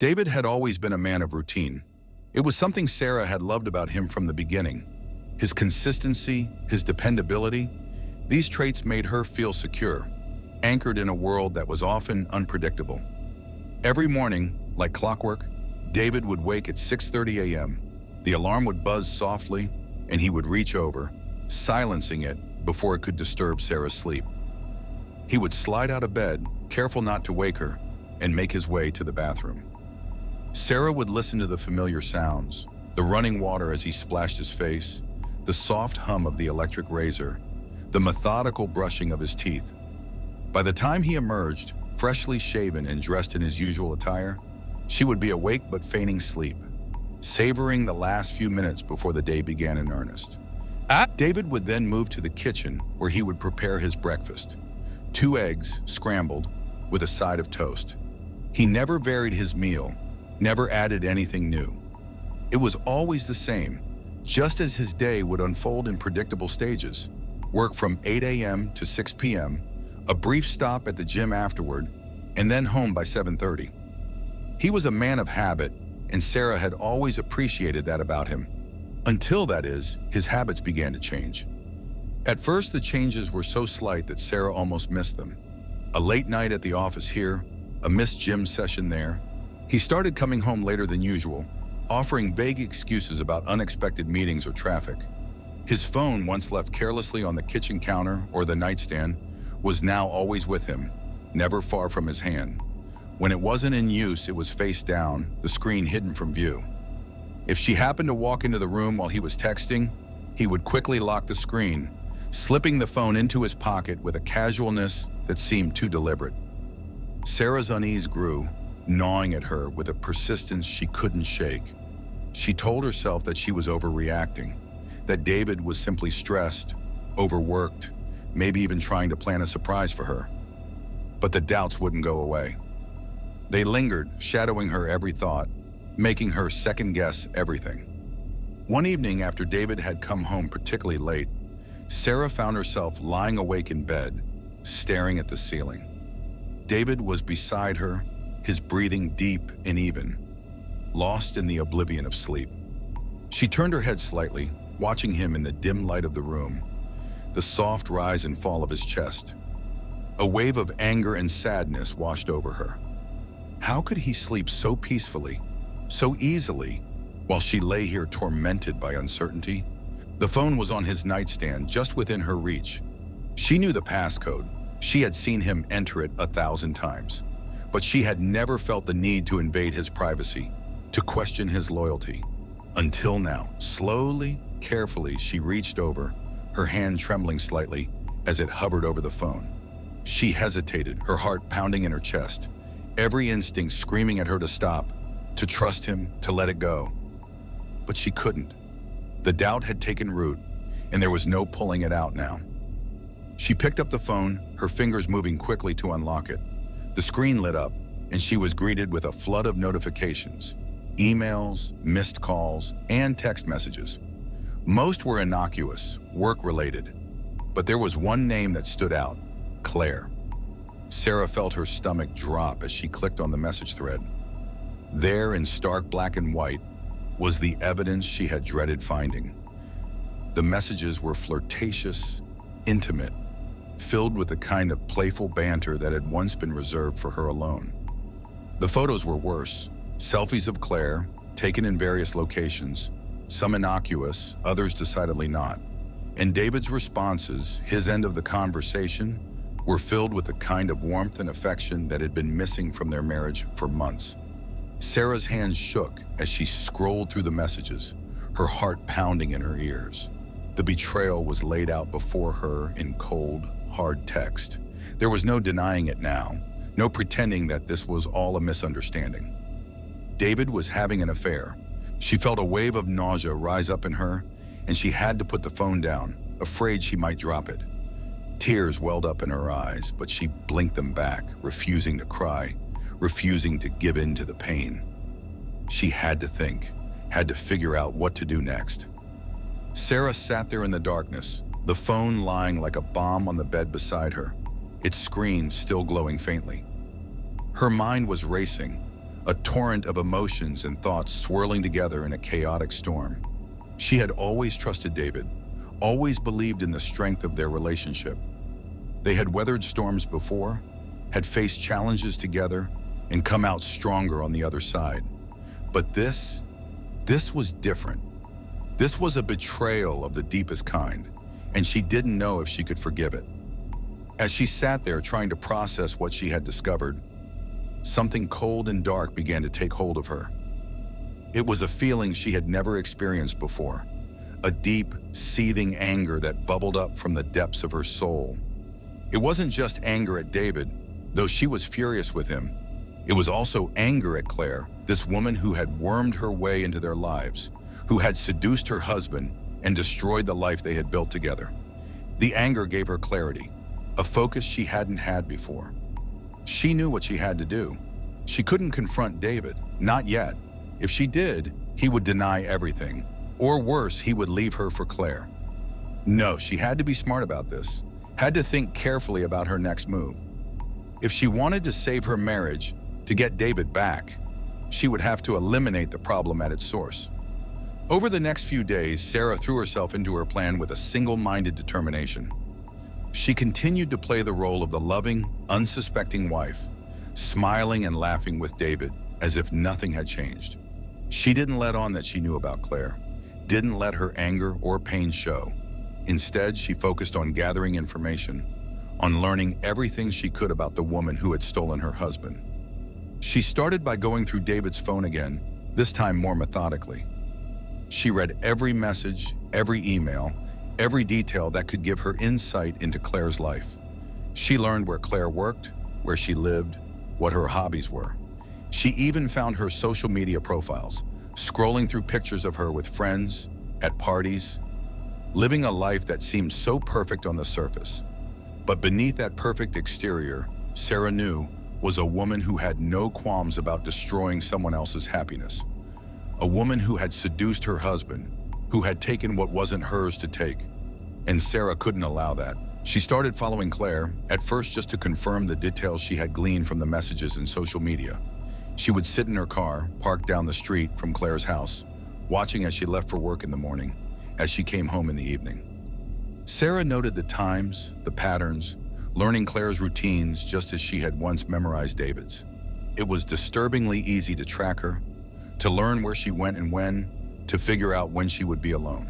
David had always been a man of routine. It was something Sarah had loved about him from the beginning. His consistency, his dependability, these traits made her feel secure, anchored in a world that was often unpredictable. Every morning, like clockwork, David would wake at 6:30 a.m. The alarm would buzz softly, and he would reach over, silencing it before it could disturb Sarah's sleep. He would slide out of bed, careful not to wake her, and make his way to the bathroom. Sarah would listen to the familiar sounds, the running water as he splashed his face, the soft hum of the electric razor, the methodical brushing of his teeth. By the time he emerged, freshly shaven and dressed in his usual attire, she would be awake but feigning sleep, savoring the last few minutes before the day began in earnest. David would then move to the kitchen where he would prepare his breakfast. 2 eggs, scrambled, with a side of toast. He never varied his meal, never added anything new. It was always the same, just as his day would unfold in predictable stages. Work from 8 a.m. to 6 p.m., a brief stop at the gym afterward, and then home by 7:30. He was a man of habit, and Sarah had always appreciated that about him. Until, that is, his habits began to change. At first, the changes were so slight that Sarah almost missed them. A late night at the office here, a missed gym session there. He started coming home later than usual, offering vague excuses about unexpected meetings or traffic. His phone, once left carelessly on the kitchen counter or the nightstand, was now always with him, never far from his hand. When it wasn't in use, it was face down, the screen hidden from view. If she happened to walk into the room while he was texting, he would quickly lock the screen, slipping the phone into his pocket with a casualness that seemed too deliberate. Sarah's unease grew, gnawing at her with a persistence she couldn't shake. She told herself that she was overreacting, that David was simply stressed, overworked, maybe even trying to plan a surprise for her. But the doubts wouldn't go away. They lingered, shadowing her every thought, making her second-guess everything. One evening after David had come home particularly late, Sarah found herself lying awake in bed, staring at the ceiling. David was beside her, his breathing deep and even, lost in the oblivion of sleep. She turned her head slightly, watching him in the dim light of the room, the soft rise and fall of his chest. A wave of anger and sadness washed over her. How could he sleep so peacefully, so easily, while she lay here tormented by uncertainty? The phone was on his nightstand, just within her reach. She knew the passcode. She had seen him enter it 1,000 times. But she had never felt the need to invade his privacy, to question his loyalty. Until now, slowly, carefully, she reached over, her hand trembling slightly as it hovered over the phone. She hesitated, her heart pounding in her chest, every instinct screaming at her to stop, to trust him, to let it go. But she couldn't. The doubt had taken root, and there was no pulling it out now. She picked up the phone, her fingers moving quickly to unlock it. The screen lit up, and she was greeted with a flood of notifications, emails, missed calls, and text messages. Most were innocuous, work-related, but there was one name that stood out: Claire. Sarah felt her stomach drop as she clicked on the message thread. There, in stark black and white, was the evidence she had dreaded finding. The messages were flirtatious, intimate, filled with the kind of playful banter that had once been reserved for her alone. The photos were worse. Selfies of Claire, taken in various locations, some innocuous, others decidedly not. And David's responses, his end of the conversation, were filled with the kind of warmth and affection that had been missing from their marriage for months. Sarah's hands shook as she scrolled through the messages, her heart pounding in her ears. The betrayal was laid out before her in cold, hard text. There was no denying it now, no pretending that this was all a misunderstanding. David was having an affair. She felt a wave of nausea rise up in her, and she had to put the phone down, afraid she might drop it. Tears welled up in her eyes, but she blinked them back, refusing to cry, refusing to give in to the pain. She had to think, had to figure out what to do next. Sarah sat there in the darkness, the phone lying like a bomb on the bed beside her, its screen still glowing faintly. Her mind was racing, a torrent of emotions and thoughts swirling together in a chaotic storm. She had always trusted David, always believed in the strength of their relationship. They had weathered storms before, had faced challenges together, and come out stronger on the other side. But this was different. This was a betrayal of the deepest kind, and she didn't know if she could forgive it. As she sat there trying to process what she had discovered, something cold and dark began to take hold of her. It was a feeling she had never experienced before, a deep, seething anger that bubbled up from the depths of her soul. It wasn't just anger at David, though she was furious with him. It was also anger at Claire, this woman who had wormed her way into their lives, who had seduced her husband and destroyed the life they had built together. The anger gave her clarity, a focus she hadn't had before. She knew what she had to do. She couldn't confront David, not yet. If she did, he would deny everything. Or worse, he would leave her for Claire. No, she had to be smart about this, had to think carefully about her next move. If she wanted to save her marriage, to get David back, she would have to eliminate the problem at its source. Over the next few days, Sarah threw herself into her plan with a single-minded determination. She continued to play the role of the loving, unsuspecting wife, smiling and laughing with David as if nothing had changed. She didn't let on that she knew about Claire, didn't let her anger or pain show. Instead, she focused on gathering information, on learning everything she could about the woman who had stolen her husband. She started by going through David's phone again, this time more methodically. She read every message, every email, every detail that could give her insight into Claire's life. She learned where Claire worked, where she lived, what her hobbies were. She even found her social media profiles, scrolling through pictures of her with friends, at parties, living a life that seemed so perfect on the surface. But beneath that perfect exterior, Sarah knew, was a woman who had no qualms about destroying someone else's happiness. A woman who had seduced her husband, who had taken what wasn't hers to take. And Sarah couldn't allow that. She started following Claire, at first just to confirm the details she had gleaned from the messages in social media. She would sit in her car, parked down the street from Claire's house, watching as she left for work in the morning, as she came home in the evening. Sarah noted the times, the patterns, learning Claire's routines just as she had once memorized David's. It was disturbingly easy to track her, to learn where she went and when, to figure out when she would be alone.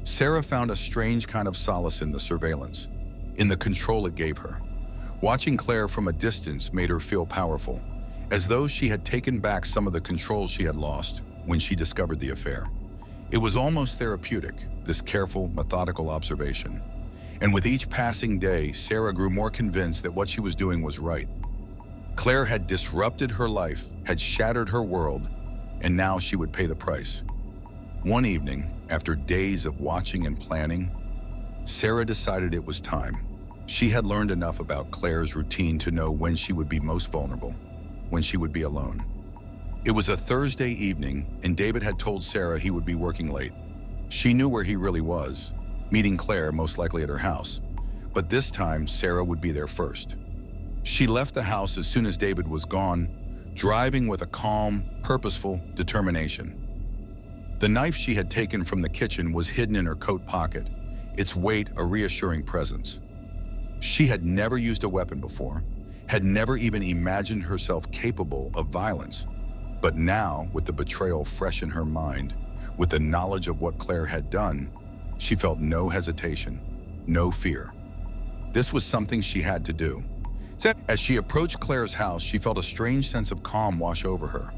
Sarah found a strange kind of solace in the surveillance, in the control it gave her. Watching Claire from a distance made her feel powerful, as though she had taken back some of the control she had lost when she discovered the affair. It was almost therapeutic, this careful, methodical observation. And with each passing day, Sarah grew more convinced that what she was doing was right. Claire had disrupted her life, had shattered her world, and now she would pay the price. One evening, after days of watching and planning, Sarah decided it was time. She had learned enough about Claire's routine to know when she would be most vulnerable, when she would be alone. It was a Thursday evening, and David had told Sarah he would be working late. She knew where he really was, meeting Claire most likely at her house. But this time, Sarah would be there first. She left the house as soon as David was gone, driving with a calm, purposeful determination. The knife she had taken from the kitchen was hidden in her coat pocket, its weight a reassuring presence. She had never used a weapon before, had never even imagined herself capable of violence. But now, with the betrayal fresh in her mind, with the knowledge of what Claire had done, she felt no hesitation, no fear. This was something she had to do. As she approached Claire's house, she felt a strange sense of calm wash over her.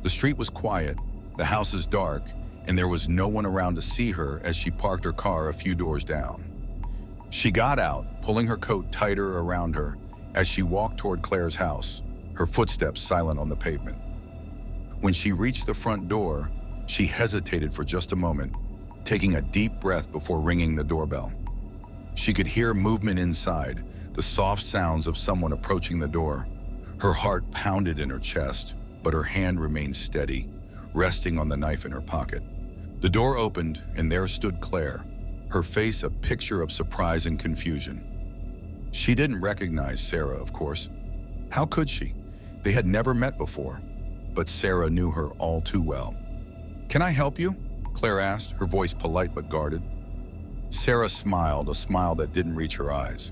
The street was quiet, the house is dark, and there was no one around to see her as she parked her car a few doors down. She got out, pulling her coat tighter around her as she walked toward Claire's house, her footsteps silent on the pavement. When she reached the front door, she hesitated for just a moment, taking a deep breath before ringing the doorbell. She could hear movement inside, the soft sounds of someone approaching the door. Her heart pounded in her chest, but her hand remained steady, resting on the knife in her pocket. The door opened, and there stood Claire, her face a picture of surprise and confusion. She didn't recognize Sarah, of course. How could she? They had never met before. but Sarah knew her all too well. "Can I help you?" Claire asked, her voice polite but guarded. Sarah smiled, a smile that didn't reach her eyes.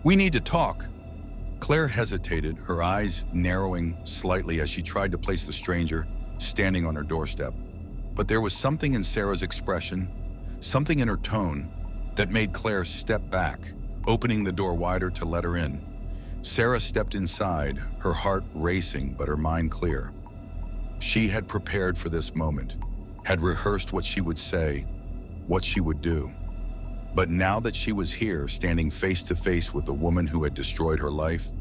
"We need to talk." Claire hesitated, her eyes narrowing slightly as she tried to place the stranger standing on her doorstep. But there was something in Sarah's expression, something in her tone, that made Claire step back, opening the door wider to let her in. Sarah stepped inside, her heart racing but her mind clear. She had prepared for this moment, had rehearsed what she would say, what she would do. But now that she was here, standing face to face with the woman who had destroyed her life,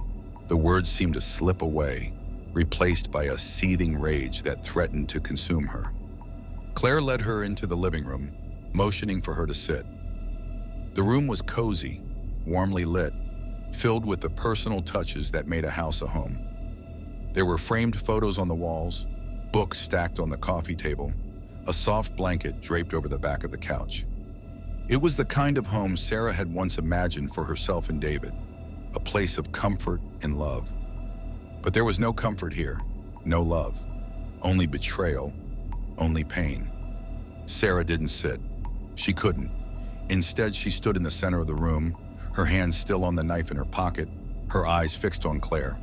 the words seemed to slip away, replaced by a seething rage that threatened to consume her. Claire led her into the living room, motioning for her to sit. The room was cozy, warmly lit, filled with the personal touches that made a house a home. There were framed photos on the walls, books stacked on the coffee table, a soft blanket draped over the back of the couch. It was the kind of home Sarah had once imagined for herself and David, a place of comfort and love. But there was no comfort here, no love, only betrayal, only pain. Sarah didn't sit. She couldn't. Instead, she stood in the center of the room, her hands still on the knife in her pocket, her eyes fixed on Claire.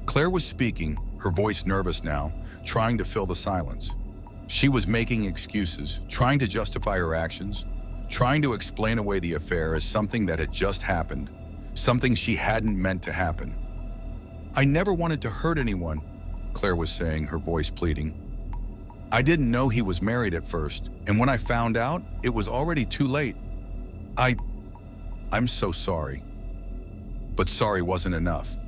Claire was speaking, her voice nervous now, trying to fill the silence. She was making excuses, trying to justify her actions, trying to explain away the affair as something that had just happened, something she hadn't meant to happen. "I never wanted to hurt anyone," Claire was saying, her voice pleading. "I didn't know he was married at first, and when I found out, it was already too late. I'm so sorry." But sorry wasn't enough.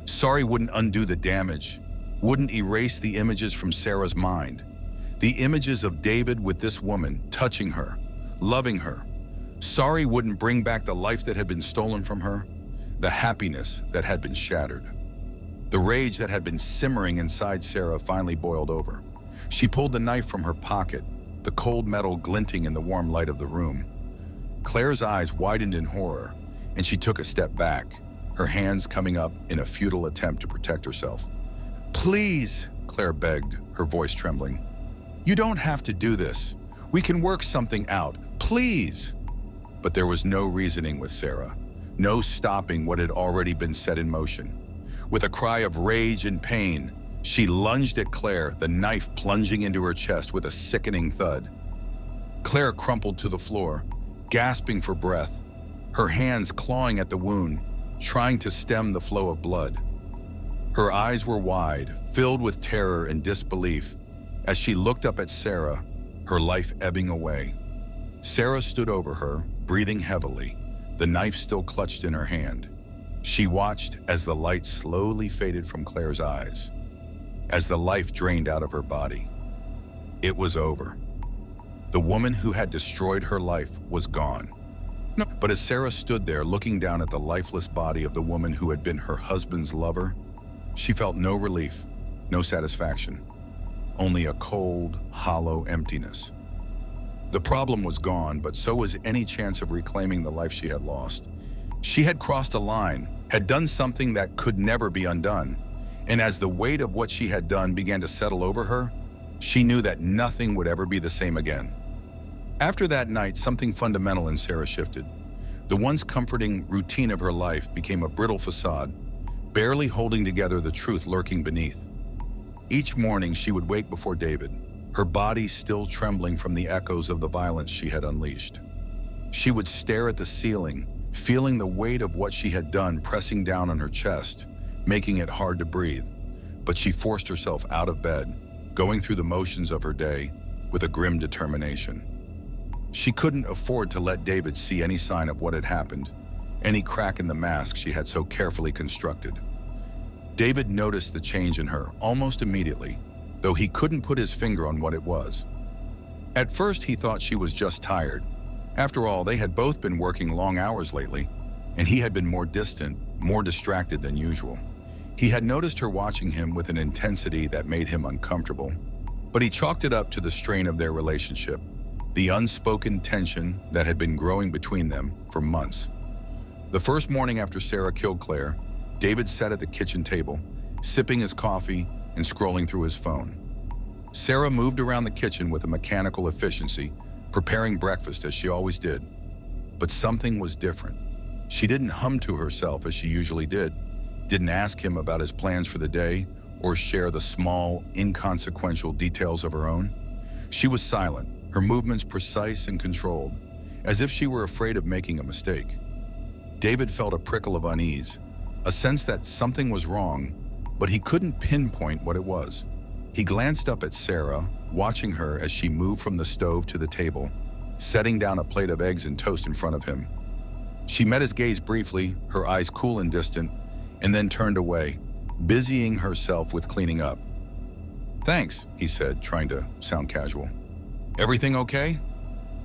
Sorry wouldn't undo the damage, wouldn't erase the images from Sarah's mind. The images of David with this woman, touching her, loving her. Sorry wouldn't bring back the life that had been stolen from her, the happiness that had been shattered. The rage that had been simmering inside Sarah finally boiled over. She pulled the knife from her pocket, the cold metal glinting in the warm light of the room. Claire's eyes widened in horror, and she took a step back, her hands coming up in a futile attempt to protect herself. "Please," Claire begged, her voice trembling. "You don't have to do this. We can work something out. Please." But there was no reasoning with Sarah, no stopping what had already been set in motion. With a cry of rage and pain, she lunged at Claire, the knife plunging into her chest with a sickening thud. Claire crumpled to the floor, gasping for breath, her hands clawing at the wound, trying to stem the flow of blood. Her eyes were wide, filled with terror and disbelief, as she looked up at Sarah, her life ebbing away. Sarah stood over her, breathing heavily, the knife still clutched in her hand. She watched as the light slowly faded from Claire's eyes, as the life drained out of her body. It was over. The woman who had destroyed her life was gone. But as Sarah stood there looking down at the lifeless body of the woman who had been her husband's lover, she felt no relief, no satisfaction, only a cold, hollow emptiness. The problem was gone, but so was any chance of reclaiming the life she had lost. She had crossed a line, had done something that could never be undone, and as the weight of what she had done began to settle over her, she knew that nothing would ever be the same again. After that night, something fundamental in Sarah shifted. The once comforting routine of her life became a brittle facade, barely holding together the truth lurking beneath. Each morning she would wake before David, her body still trembling from the echoes of the violence she had unleashed. She would stare at the ceiling, feeling the weight of what she had done pressing down on her chest, making it hard to breathe. But she forced herself out of bed, going through the motions of her day with a grim determination. She couldn't afford to let David see any sign of what had happened, any crack in the mask she had so carefully constructed. David noticed the change in her almost immediately, though he couldn't put his finger on what it was. At first, he thought she was just tired. After all, they had both been working long hours lately, and he had been more distant, more distracted than usual. He had noticed her watching him with an intensity that made him uncomfortable, but he chalked it up to the strain of their relationship, the unspoken tension that had been growing between them for months. The first morning after Sarah killed Claire, David sat at the kitchen table, sipping his coffee, and scrolling through his phone. Sarah moved around the kitchen with a mechanical efficiency, preparing breakfast as she always did. But something was different. She didn't hum to herself as she usually did, didn't ask him about his plans for the day, or share the small, inconsequential details of her own. She was silent, her movements precise and controlled, as if she were afraid of making a mistake. David felt a prickle of unease, a sense that something was wrong, but he couldn't pinpoint what it was. He glanced up at Sarah, watching her as she moved from the stove to the table, setting down a plate of eggs and toast in front of him. She met his gaze briefly, her eyes cool and distant, and then turned away, busying herself with cleaning up. "Thanks," he said, trying to sound casual. "Everything okay?"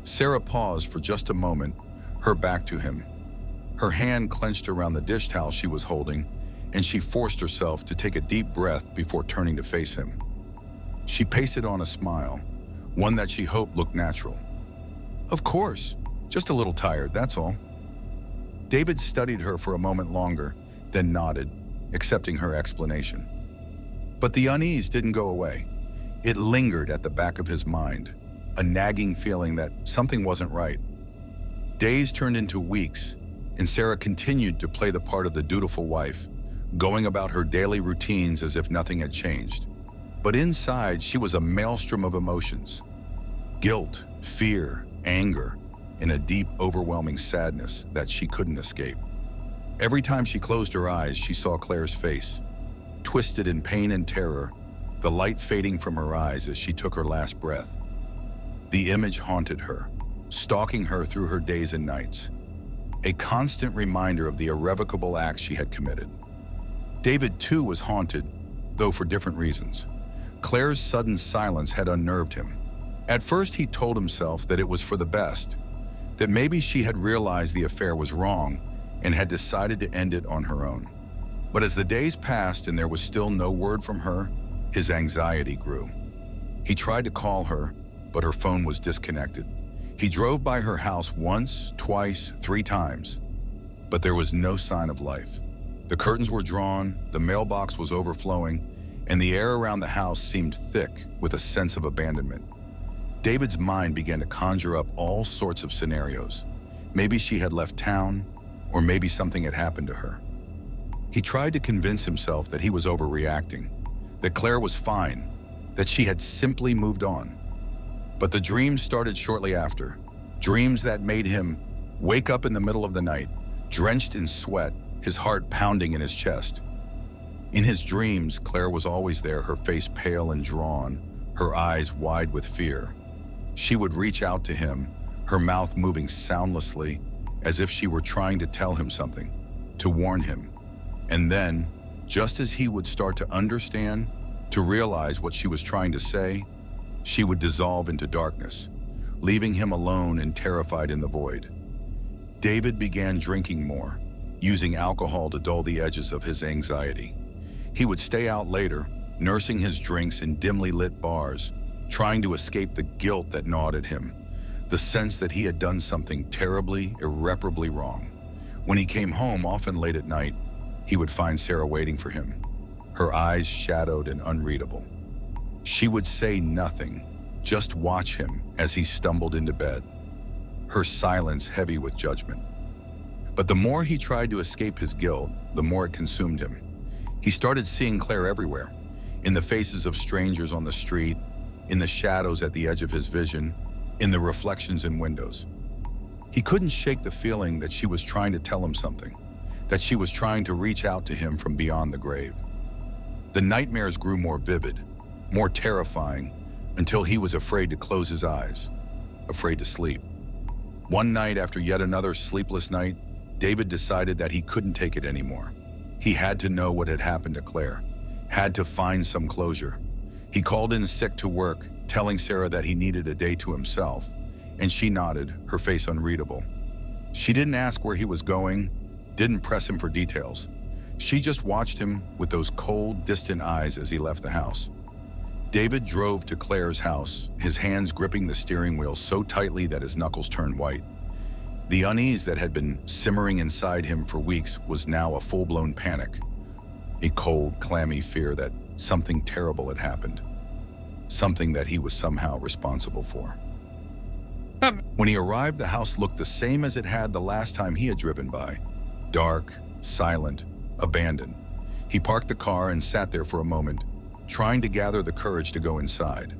Sarah paused for just a moment, her back to him. Her hand clenched around the dish towel she was holding, and she forced herself to take a deep breath before turning to face him. She pasted on a smile, one that she hoped looked natural. "Of course, just a little tired, that's all." David studied her for a moment longer, then nodded, accepting her explanation. But the unease didn't go away. It lingered at the back of his mind, a nagging feeling that something wasn't right. Days turned into weeks, and Sarah continued to play the part of the dutiful wife, going about her daily routines as if nothing had changed. But inside, she was a maelstrom of emotions. Guilt, fear, anger, and a deep, overwhelming sadness that she couldn't escape. Every time she closed her eyes, she saw Claire's face, twisted in pain and terror, the light fading from her eyes as she took her last breath. The image haunted her, stalking her through her days and nights, a constant reminder of the irrevocable acts she had committed. David, too, was haunted, though for different reasons. Claire's sudden silence had unnerved him. At first, he told himself that it was for the best, that maybe she had realized the affair was wrong and had decided to end it on her own. But as the days passed and there was still no word from her, his anxiety grew. He tried to call her, but her phone was disconnected. He drove by her house once, twice, 3 times, but there was no sign of life. The curtains were drawn, the mailbox was overflowing, and the air around the house seemed thick with a sense of abandonment. David's mind began to conjure up all sorts of scenarios. Maybe she had left town, or maybe something had happened to her. He tried to convince himself that he was overreacting, that Claire was fine, that she had simply moved on. But the dreams started shortly after, dreams that made him wake up in the middle of the night, drenched in sweat, his heart pounding in his chest. In his dreams, Claire was always there, her face pale and drawn, her eyes wide with fear. She would reach out to him, her mouth moving soundlessly, as if she were trying to tell him something, to warn him. And then, just as he would start to understand, to realize what she was trying to say, she would dissolve into darkness, leaving him alone and terrified in the void. David began drinking more, using alcohol to dull the edges of his anxiety. He would stay out later, nursing his drinks in dimly lit bars, trying to escape the guilt that gnawed at him, the sense that he had done something terribly, irreparably wrong. When he came home, often late at night, he would find Sarah waiting for him, her eyes shadowed and unreadable. She would say nothing, just watch him as he stumbled into bed, her silence heavy with judgment. But the more he tried to escape his guilt, the more it consumed him. He started seeing Claire everywhere, in the faces of strangers on the street, in the shadows at the edge of his vision, in the reflections in windows. He couldn't shake the feeling that she was trying to tell him something, that she was trying to reach out to him from beyond the grave. The nightmares grew more vivid, more terrifying, until he was afraid to close his eyes, afraid to sleep. One night after yet another sleepless night, David decided that he couldn't take it anymore. He had to know what had happened to Claire, had to find some closure. He called in sick to work, telling Sarah that he needed a day to himself, and she nodded, her face unreadable. She didn't ask where he was going, didn't press him for details. She just watched him with those cold, distant eyes as he left the house. David drove to Claire's house, his hands gripping the steering wheel so tightly that his knuckles turned white. The unease that had been simmering inside him for weeks was now a full-blown panic, a cold, clammy fear that Something terrible had happened. Something that he was somehow responsible for. When he arrived, the house looked the same as it had the last time he had driven by. Dark, silent, abandoned. He parked the car and sat there for a moment, trying to gather the courage to go inside.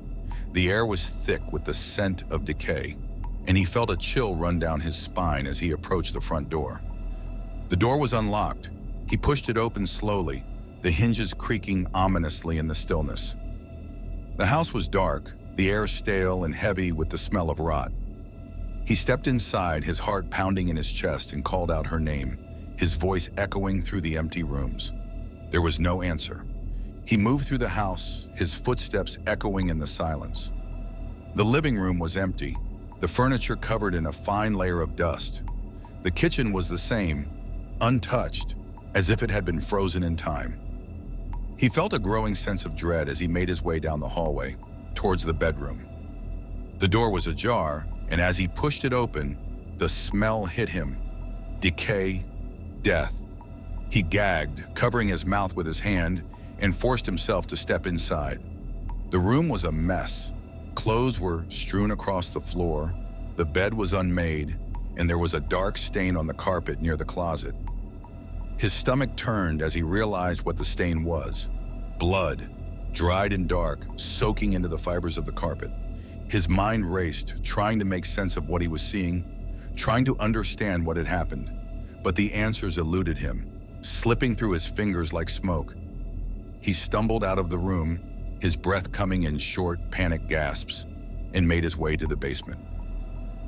The air was thick with the scent of decay, and he felt a chill run down his spine as he approached the front door. The door was unlocked. He pushed it open slowly, the hinges creaking ominously in the stillness. The house was dark, the air stale and heavy with the smell of rot. He stepped inside, his heart pounding in his chest, and called out her name, his voice echoing through the empty rooms. There was no answer. He moved through the house, his footsteps echoing in the silence. The living room was empty, the furniture covered in a fine layer of dust. The kitchen was the same, untouched, as if it had been frozen in time. He felt a growing sense of dread as he made his way down the hallway, towards the bedroom. The door was ajar, and as he pushed it open, the smell hit him. Decay, death. He gagged, covering his mouth with his hand, and forced himself to step inside. The room was a mess. Clothes were strewn across the floor, the bed was unmade, and there was a dark stain on the carpet near the closet. His stomach turned as he realized what the stain was. Blood, dried and dark, soaking into the fibers of the carpet. His mind raced, trying to make sense of what he was seeing, trying to understand what had happened. But the answers eluded him, slipping through his fingers like smoke. He stumbled out of the room, his breath coming in short, panicked gasps, and made his way to the basement.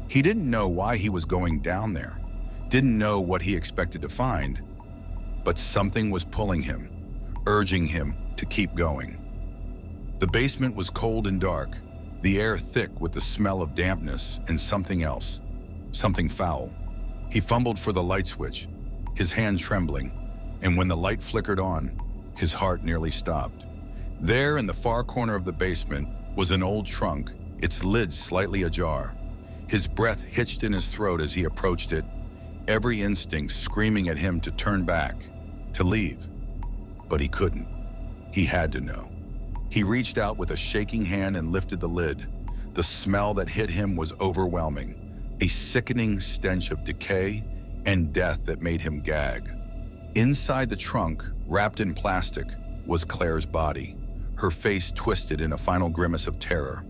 He didn't know why he was going down there, didn't know what he expected to find, but something was pulling him, urging him to keep going. The basement was cold and dark, the air thick with the smell of dampness and something else, something foul. He fumbled for the light switch, his hand trembling, and when the light flickered on, his heart nearly stopped. There in the far corner of the basement was an old trunk, its lid slightly ajar. His breath hitched in his throat as he approached it, every instinct screaming at him to turn back, to leave. But he couldn't. He had to know. He reached out with a shaking hand and lifted the lid. The smell that hit him was overwhelming, a sickening stench of decay and death that made him gag. Inside the trunk, wrapped in plastic, was Claire's body, her face twisted in a final grimace of terror.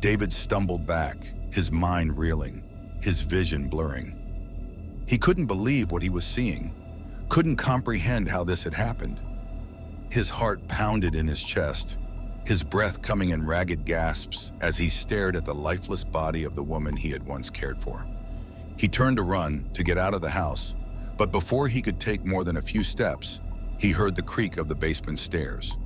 David stumbled back, his mind reeling, his vision blurring. He couldn't believe what he was seeing, couldn't comprehend how this had happened. His heart pounded in his chest, his breath coming in ragged gasps as he stared at the lifeless body of the woman he had once cared for. He turned to run, to get out of the house, but before he could take more than a few steps, he heard the creak of the basement stairs.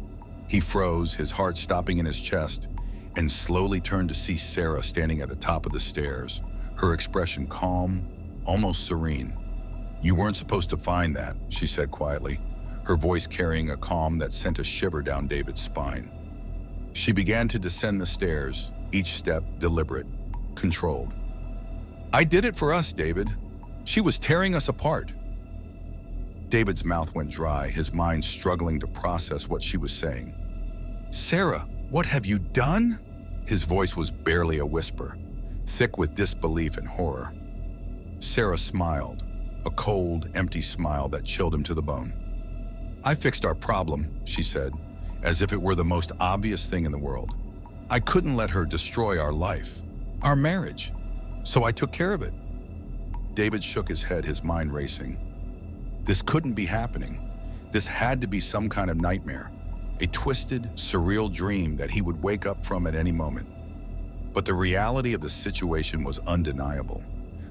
He froze, his heart stopping in his chest, and slowly turned to see Sarah standing at the top of the stairs, her expression calm, almost serene. "You weren't supposed to find that," she said quietly, her voice carrying a calm that sent a shiver down David's spine. She began to descend the stairs, each step deliberate, controlled. "I did it for us, David. She was tearing us apart." David's mouth went dry, his mind struggling to process what she was saying. "Sarah, what have you done?" His voice was barely a whisper, thick with disbelief and horror. Sarah smiled, a cold, empty smile that chilled him to the bone. "I fixed our problem," she said, as if it were the most obvious thing in the world. "I couldn't let her destroy our life, our marriage, so I took care of it." David shook his head, his mind racing. This couldn't be happening. This had to be some kind of nightmare, a twisted, surreal dream that he would wake up from at any moment. But the reality of the situation was undeniable.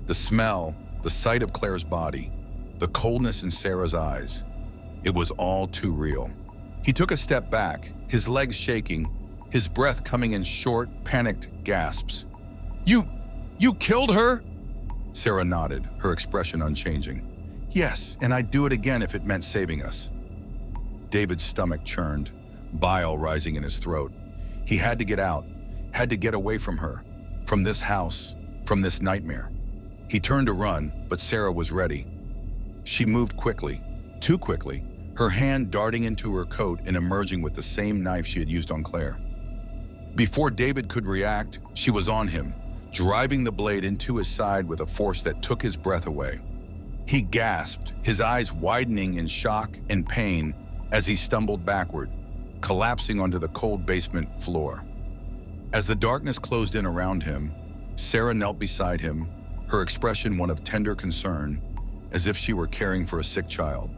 The smell, the sight of Claire's body, the coldness in Sarah's eyes, it was all too real. He took a step back, his legs shaking, his breath coming in short, panicked gasps. You killed her?" Sarah nodded, her expression unchanging. "Yes, and I'd do it again if it meant saving us." David's stomach churned, bile rising in his throat. He had to get out, had to get away from her, from this house, from this nightmare. He turned to run, but Sarah was ready. She moved quickly, too quickly, her hand darting into her coat and emerging with the same knife she had used on Claire. Before David could react, she was on him, driving the blade into his side with a force that took his breath away. He gasped, his eyes widening in shock and pain as he stumbled backward, collapsing onto the cold basement floor. As the darkness closed in around him, Sarah knelt beside him, her expression one of tender concern, as if she were caring for a sick child.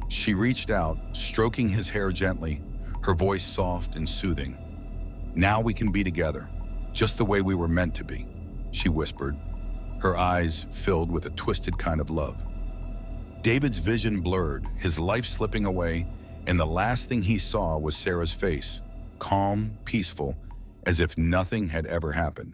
She reached out, stroking his hair gently, her voice soft and soothing. "Now we can be together, just the way we were meant to be," she whispered, her eyes filled with a twisted kind of love. David's vision blurred, his life slipping away, and the last thing he saw was Sarah's face, calm, peaceful, as if nothing had ever happened.